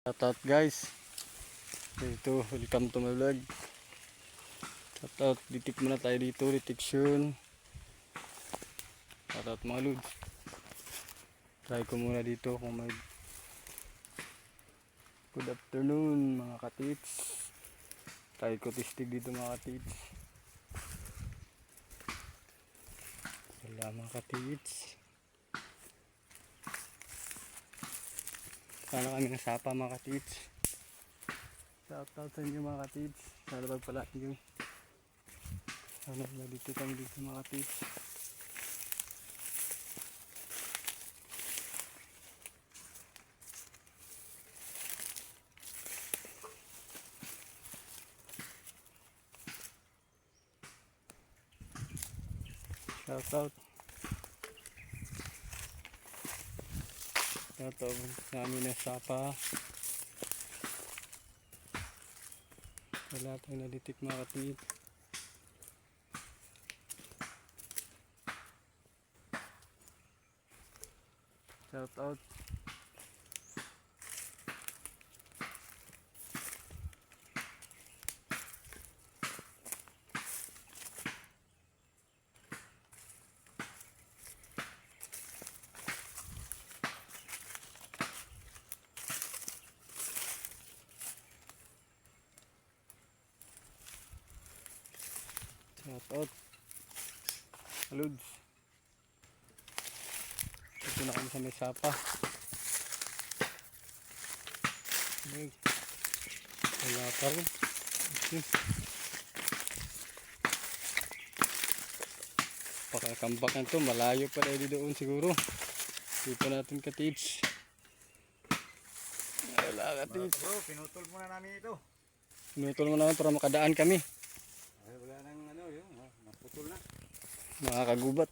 Shoutout guys. Ito, welcome to my vlog. Shoutout, litik muna tayo dito, litiksyon. Shoutout mga lods. Try ko muna dito kung may good afternoon mga katits. Try ko tistig dito mga katits. Wala mga katits. Sana kami nasapa mga katits. Shoutout sa inyo mga katits. Sana pagpalaan nyo. Sana dito kami dito mga katits. Shoutout. Shoutout sa amin nasapa. Wala tayong nalitik mga katits. Shoutout. Shoutout. Lods. Ito na kami sa may sapa. Wala pa rin. Okay. Pakakambak na ito. Malayo pa rin doon siguro. Hindi pa natin katits. Wala katits. Bro, pinutol muna namin ito. Pinutol mo naman para makadaan kami. Ay, wala nang ano yun. Naputol na. Mga kagubat.